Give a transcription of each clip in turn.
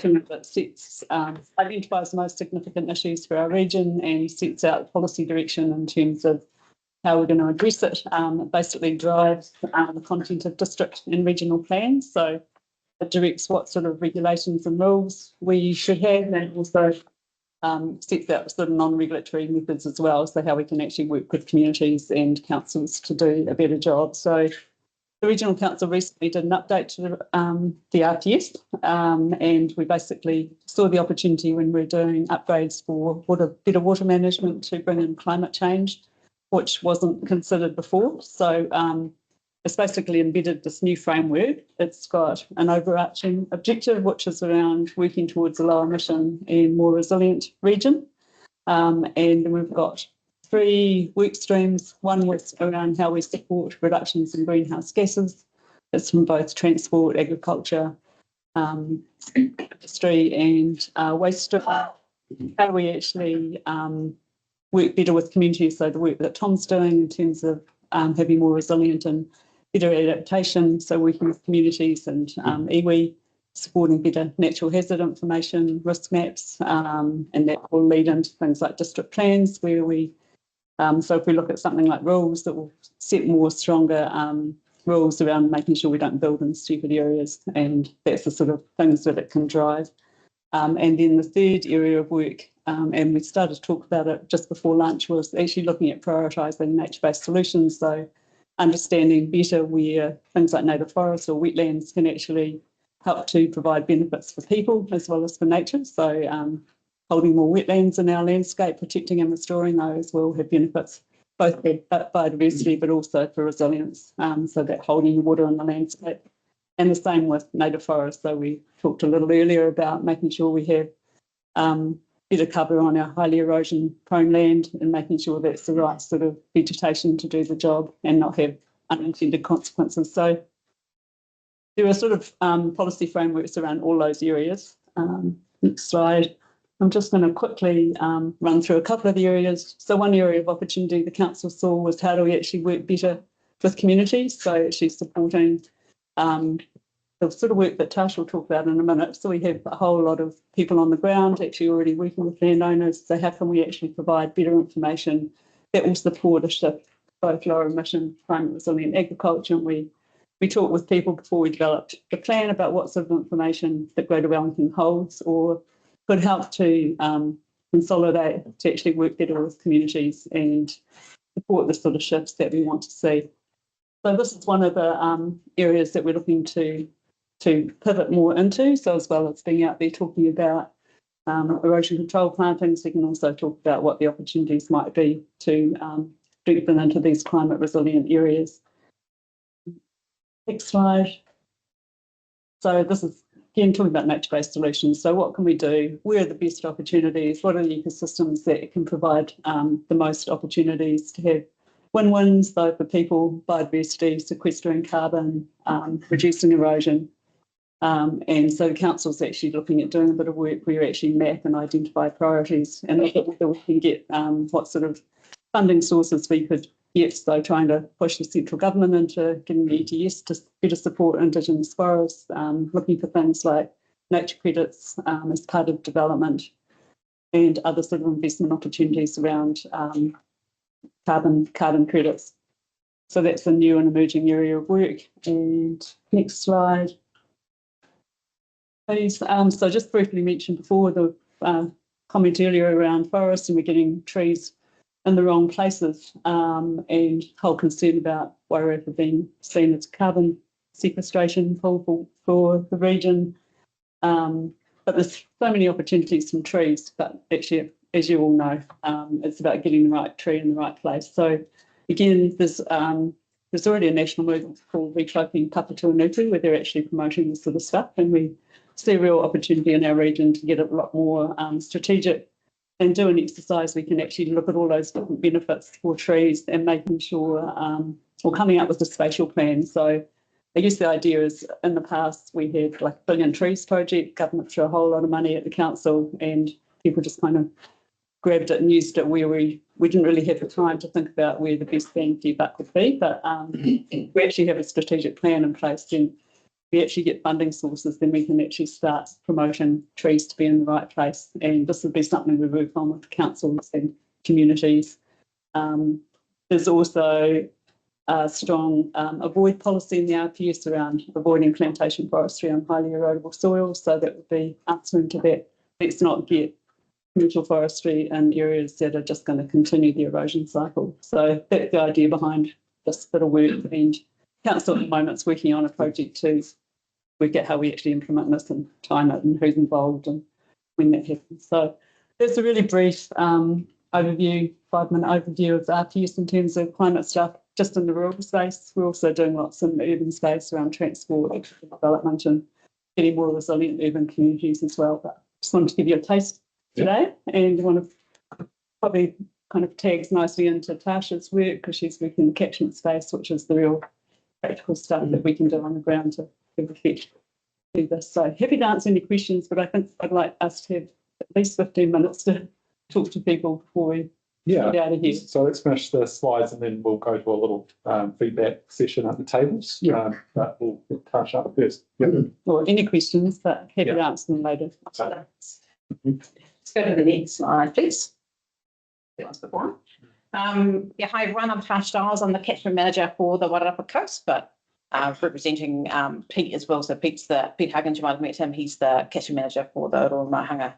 document that identifies the most significant issues for our region and sets out policy direction in terms of how we're going to address it. It basically drives the content of district and regional plans. So it directs what sort of regulations and rules we should have, and also sets out sort of non-regulatory methods as well, so how we can actually work with communities and councils to do a better job. So the Regional Council recently did an update to the RTS, and we basically saw the opportunity when we were doing upgrades for better water management to bring in climate change, which wasn't considered before. So it's basically embedded this new framework. It's got an overarching objective, which is around working towards a low emission and more resilient region. And we've got 3 work streams. One was around how we support reductions in greenhouse gases. It's from both transport, agriculture, industry and waste. How do we actually work better with communities? So the work that Tom's doing in terms of having more resilient and better adaptation, so working with communities and iwi, supporting better natural hazard information, risk maps, and that will lead into things like district plans where we, so if we look at something like rules, that will set more stronger rules around making sure we don't build in stupid areas, and that's the sort of things that it can drive. And then the third area of work, and we started to talk about it just before lunch, was actually looking at prioritising nature-based solutions, so understanding better where things like native forests or wetlands can actually help to provide benefits for people as well as for nature. So holding more wetlands in our landscape, protecting and restoring those will have benefits both for biodiversity but also for resilience, so that holding water in the landscape. And the same with native forests. So we talked a little earlier about making sure we have better cover on our highly erosion prone land and making sure that's the right sort of vegetation to do the job and not have unintended consequences. So there are sort of policy frameworks around all those areas. Next slide. I'm just going to quickly run through a couple of areas. So one area of opportunity the council saw was how do we actually work better with communities, so actually supporting the sort of work that Tash will talk about in a minute. So we have a whole lot of people on the ground actually already working with landowners. So how can we actually provide better information that will support a shift, both lower emission, climate resilient agriculture? And we talked with people before we developed the plan about what sort of information that Greater Wellington holds or could help to consolidate to actually work better with communities and support the sort of shifts that we want to see. So this is one of the areas that we're looking to pivot more into. So as well as being out there talking about erosion control plantings, we can also talk about what the opportunities might be to strengthen into these climate resilient areas. Next slide. So this is again talking about nature-based solutions. So what can we do? Where are the best opportunities? What are the ecosystems that can provide the most opportunities to have win-wins, though, for people, biodiversity, sequestering carbon, reducing erosion? And so the council's actually looking at doing a bit of work where you actually map and identify priorities and look at whether we can get what sort of funding sources we could get. So trying to push the central government into getting the ETS to better support Indigenous forests, looking for things like nature credits as part of development and other sort of investment opportunities around carbon credits. So that's a new and emerging area of work. And next slide, please. So just briefly mentioned before the comment earlier around forests, and we're getting trees in the wrong places, and whole concern about Wairarapa being seen as carbon sequestration pool for the region. But there's so many opportunities from trees, but actually, as you all know, it's about getting the right tree in the right place. So again, there's already a national movement called Recloaking Papatūānuku, where they're actually promoting this sort of stuff, and we see a real opportunity in our region to get a lot more strategic and do an exercise. We can actually look at all those different benefits for trees and making sure, or coming up with a spatial plan. So I guess the idea is in the past we had like a Billion Trees project, government threw a whole lot of money at the council and people just kind of grabbed it and used it where we didn't really have the time to think about where the best bang for your buck would be. But we actually have a strategic plan in place, and we actually get funding sources, then we can actually start promoting trees to be in the right place. And this would be something we work on with councils and communities. There's also a strong avoid policy in the RPS around avoiding plantation forestry on highly erodible soil. So that would be answering to that. Let's not get commercial forestry in areas that are just going to continue the erosion cycle. So that's the idea behind this bit of work. And council at the moment is working on a project to work out how we actually implement this and time it and who's involved and when that happens. So that's a really brief overview, 5-minute overview of the RPS in terms of climate stuff just in the rural space. We're also doing lots in the urban space around transport, development and getting more resilient urban communities as well. But just wanted to give you a taste today, and want to probably kind of tags nicely into Tasha's work because she's working in the catchment space, which is the real practical stuff that we can do on the ground to give effect to this. So happy to answer any questions, but I think I'd like us to have at least 15 minutes to talk to people before we get out of here. So let's finish the slides and then we'll go to a little feedback session at the tables. But we'll get Tasha up first. Or any questions, but happy to answer them later. Let's go to the next slide, please. That one's before. Hi everyone, I'm Tasha Stiles. I'm the catchment manager for the Wairarapa Coast, but representing Pete as well. So Pete Huggins, you might have met him. He's the catchment manager for the Mahanga.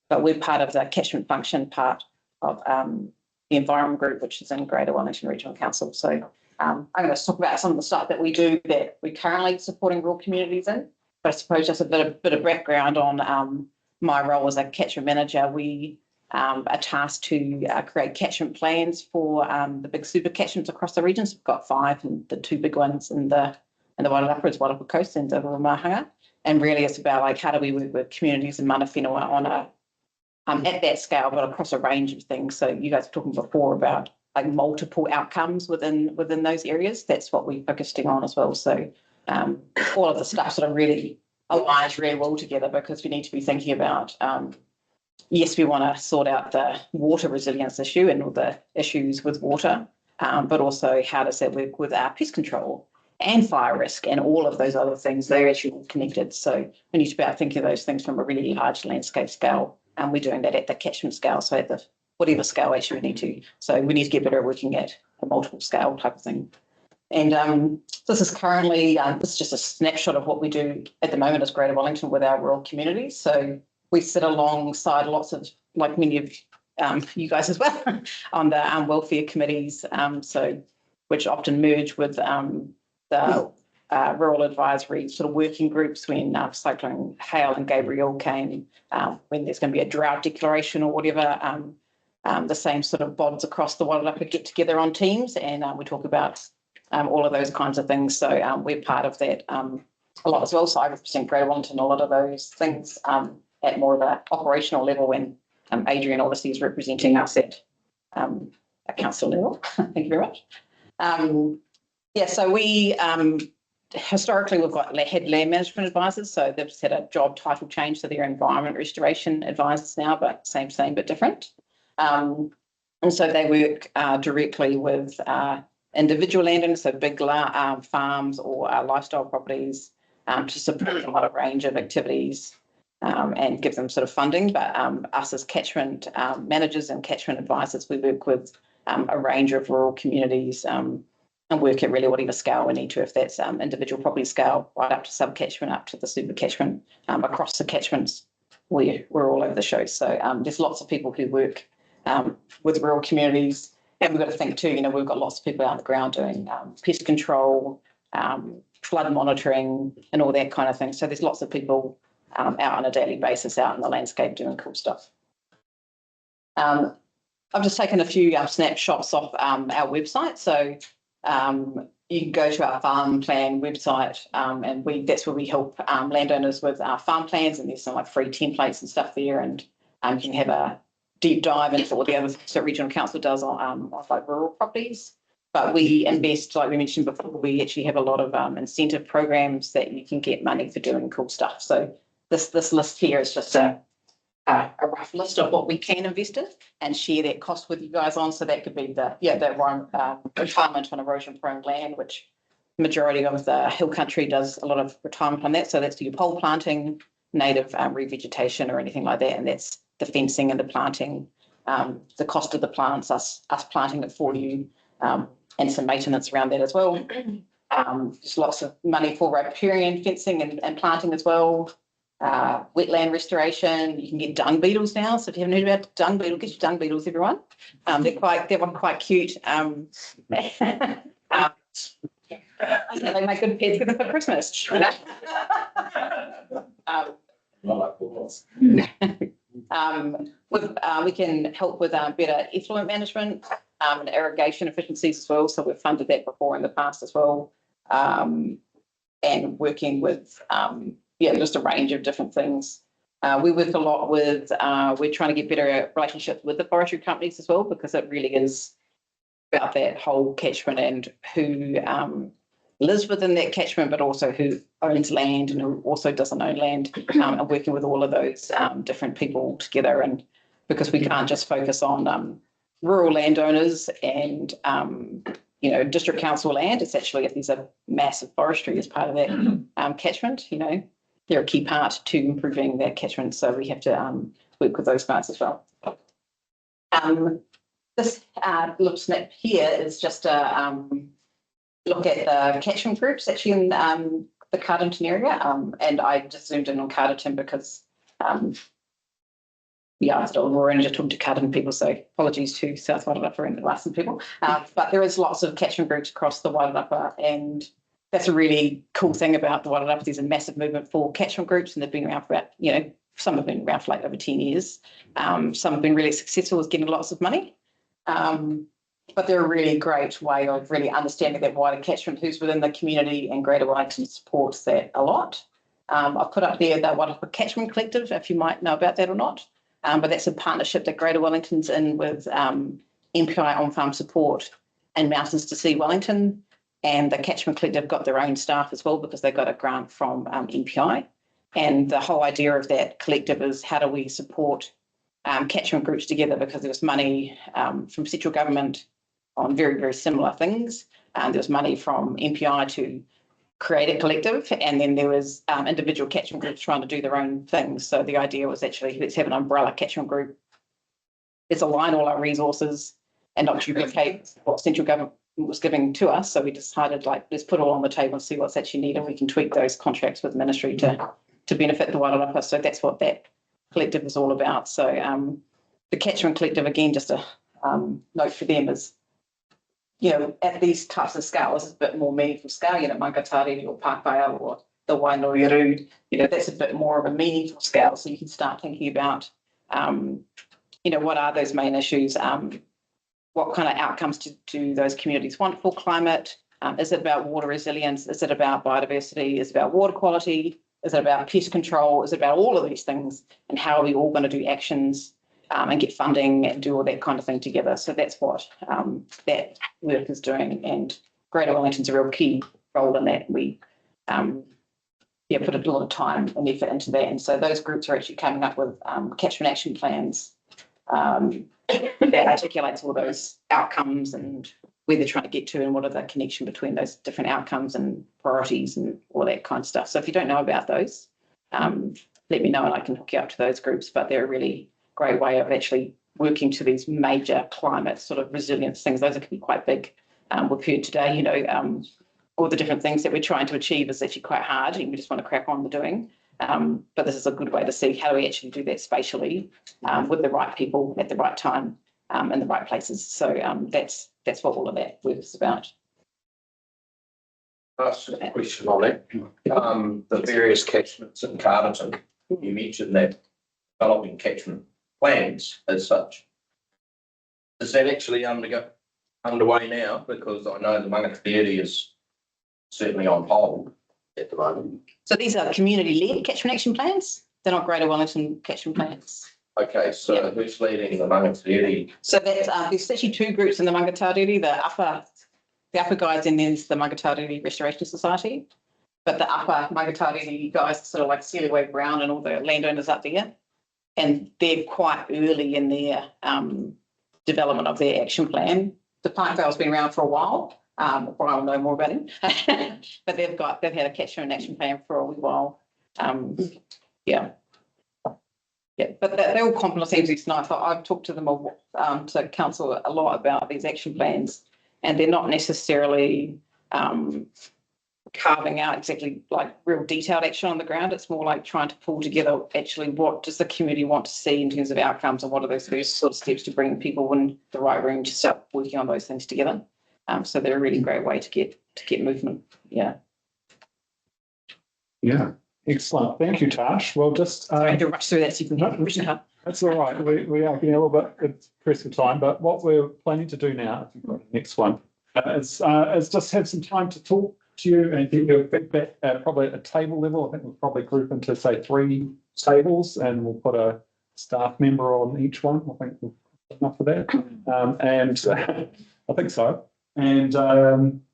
But we're part of the catchment function part of the environment group, which is in Greater Wellington Regional Council. So I'm going to talk about some of the stuff that we do that we're currently supporting rural communities in. But I suppose just a bit of background on my role as a catchment manager. We are tasked to create catchment plans for the big super catchments across the region. So we've got 5, and the 2 big ones in the Wairarapa is Wairarapa Coast and the Mahanga. And really it's about like how do we work with communities in mana whenua on a at that scale, but across a range of things. So you guys were talking before about like multiple outcomes within those areas. That's what we're focusing on as well. So all of the stuff sort of really aligns really well together because we need to be thinking about, yes, we want to sort out the water resilience issue and all the issues with water, but also how does that work with our pest control and fire risk and all of those other things. They're actually all connected. So we need to be out thinking of those things from a really large landscape scale. And we're doing that at the catchment scale, so at the whatever scale actually we need to. So we need to get better at working at a multiple scale type of thing. And this is currently, this is just a snapshot of what we do at the moment as Greater Wellington with our rural communities. So we sit alongside lots of, like many of you guys as well, on the welfare committees, which often merge with the rural advisory sort of working groups when Cyclone Hale and Gabrielle came, when there's going to be a drought declaration or whatever. The same sort of bods across the Wairarapa get together on teams and we talk about all of those kinds of things. So we're part of that a lot as well. So I represent Greater Wellington, a lot of those things at more of an operational level, and Adrian obviously is representing us at a council level. Thank you very much. So we historically we've had land management advisors, so they've just had a job title change, so they're environment restoration advisors now, but same but different. And so they work directly with individual landowners, so big farms or lifestyle properties, to support them on a range of activities and give them sort of funding. But us as catchment managers and catchment advisors, we work with a range of rural communities and work at really whatever scale we need to, if that's individual property scale, right up to sub-catchment, up to the super catchment, across the catchments, we're all over the show. So there's lots of people who work with rural communities, and we've got to think too, we've got lots of people out on the ground doing pest control, flood monitoring and all that kind of thing. So there's lots of people out on a daily basis out in the landscape doing cool stuff. I've just taken a few snapshots off our website. So you can go to our farm plan website and that's where we help landowners with our farm plans, and there's some like free templates and stuff there, and you can have a deep dive into all the other things that Regional Council does on like rural properties. But we invest, like we mentioned before, we actually have a lot of incentive programs that you can get money for doing cool stuff. So this list here is just a rough list of what we can invest in and share that cost with you guys on. So that could be the retirement on erosion prone land, which majority of the hill country does a lot of retirement on that. So that's your pole planting, native revegetation or anything like that. And that's the fencing and the planting, the cost of the plants, us planting it for you, and some maintenance around that as well. There's lots of money for riparian fencing and planting as well. Wetland restoration. You can get dung beetles now. So if you haven't heard about dung beetle, get your dung beetles, everyone. They're quite cute. They make good pets for Christmas. We can help with better effluent management and irrigation efficiencies as well. So we've funded that before in the past as well. And working with just a range of different things. We work a lot with, we're trying to get better relationships with the forestry companies as well, because it really is about that whole catchment and who lives within that catchment, but also who owns land and who also doesn't own land, and working with all of those different people together. And because we can't just focus on rural landowners and district council land, it's actually, if there's a massive forestry as part of that catchment, they're a key part to improving that catchment. So we have to work with those parts as well. This little snip here is just a look at the catchment groups actually in the Carterton area. And I just zoomed in on Carterton because we're only just talking to Carterton people, so apologies to South Wairarapa and the Western people. But there is lots of catchment groups across the Wairarapa, and that's a really cool thing about the Wairarapa. There's a massive movement for catchment groups, and they've been around for about, some have been around for like over 10 years. Some have been really successful with getting lots of money. But they're a really great way of really understanding that wider catchment, who's within the community, and Greater Wellington supports that a lot. I've put up there the Wairarapa Catchment Collective, if you might know about that or not. But that's a partnership that Greater Wellington's in with MPI on-farm support and Mountains to Sea Wellington. And the Catchment Collective got their own staff as well because they got a grant from MPI. And the whole idea of that collective is how do we support catchment groups together, because there was money from central government on very, very similar things. There was money from MPI to create a collective, and then there was individual catchment groups trying to do their own things. So the idea was actually, let's have an umbrella catchment group. Let's align all our resources and not duplicate what central government was giving to us. So we decided, let's put it all on the table and see what's actually needed, and we can tweak those contracts with ministry to benefit the Wairarapa. So that's what that collective is all about. So the catchment collective, again, just a note for them is, at these types of scales, it's a bit more meaningful scale, Mangatari or Parkvale or the Wainoiru, that's a bit more of a meaningful scale. So you can start thinking about, what are those main issues? What kind of outcomes do those communities want for climate? Is it about water resilience? Is it about biodiversity? Is it about water quality? Is it about pest control? Is it about all of these things? And how are we all going to do actions and get funding and do all that kind of thing together? So that's what that work is doing. And Greater Wellington's a real key role in that. We put a lot of time and effort into that. And so those groups are actually coming up with catchment action plans that articulates all those outcomes and where they're trying to get to and what are the connection between those different outcomes and priorities and all that kind of stuff. So if you don't know about those, let me know and I can hook you up to those groups. But they're a really great way of actually working to these major climate sort of resilience things. Those can be quite big. We've heard today, all the different things that we're trying to achieve is actually quite hard and we just want to crack on with doing. But this is a good way to see how do we actually do that spatially with the right people at the right time in the right places. So that's what all of that work is about. Ask a question on that. The various catchments in Carterton, you mentioned that developing catchment plans as such. Is that actually underway now? Because I know the Mangatari is certainly on hold at the moment. So these are community-led catchment action plans. They're not Greater Wellington catchment plans. Okay, so who's leading the Mangatari? So that's there's actually two groups in the Mangatari. The upper guys, and there's the Mangatari Restoration Society. But the upper Mangatari guys are sort of like Celia Way Brown and all the landowners up there. And they're quite early in their development of their action plan. The Parkvale's been around for a while, Brian will know more about him. But they've had a catchment action plan for a wee while. Yeah. Yeah, but they're all competencies nice. I've talked to them, to council a lot about these action plans, and they're not necessarily carving out exactly like real detailed action on the ground. It's more like trying to pull together actually what does the community want to see in terms of outcomes, and what are those first sort of steps to bring people in the right room to start working on those things together. So they're a really great way to get movement. Yeah. Yeah. Excellent. Thank you, Tash. Well, just I had to rush through that so you can hear. that's all right. We are getting a little bit pressed for time, but what we're planning to do now, if you've got the next one, is just have some time to talk to you and get your feedback, probably at a table level. I think we'll probably group into, say, 3 tables, and we'll put a staff member on each one. I think we've got enough for that. And I think so. And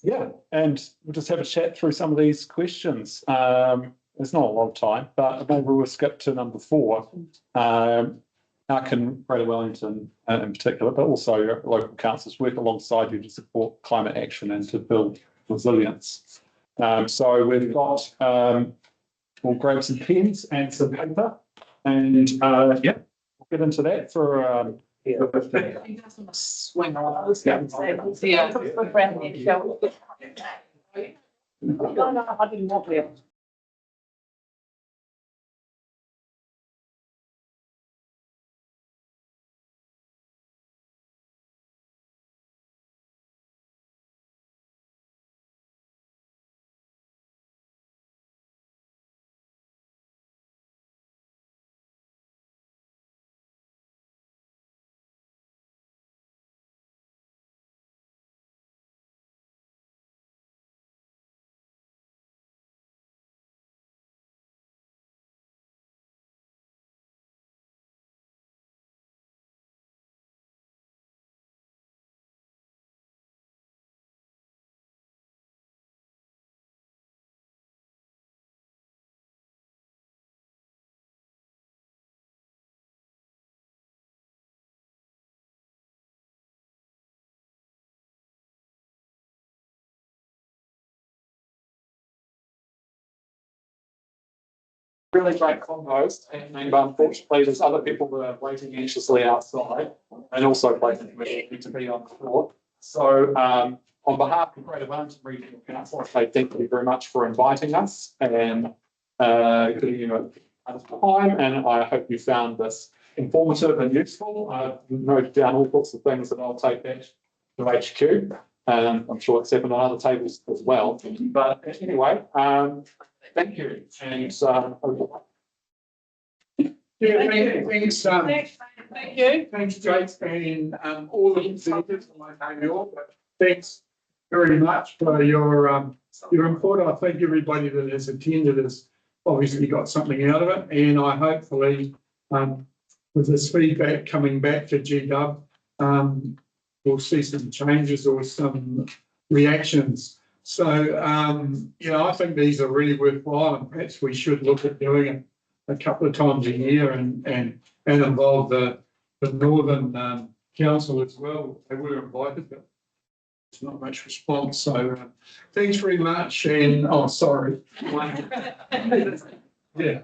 yeah, and we'll just have a chat through some of these questions. There's not a lot of time, but maybe we'll skip to number 4. How can Greater Wellington in particular, but also local councils, work alongside you to support climate action and to build resilience? So we've got, we'll grab some pens and some paper, and yeah, we'll get into that for Swing on. Yeah. No, I didn't want to. really great combos, and unfortunately there's other people that are waiting anxiously outside and also waiting to be on the floor. So on behalf of Greater Wellington Regional Council, I say thank you very much for inviting us and giving you a time, and I hope you found this informative and useful. I've noted down all sorts of things that I'll take back to HQ. I'm sure it's happened on other tables as well. But anyway, thank you. And thanks. Thank you. Thanks, Jake, and all the executives. I know you all, but thanks very much for your input. I think everybody that has attended has obviously got something out of it, and I hopefully, with this feedback coming back to GW, we'll see some changes or some reactions. So, I think these are really worthwhile, and perhaps we should look at doing it a couple of times a year and involve the Northern Council as well. They were invited, but there's not much response. So, thanks very much. And sorry. Yeah.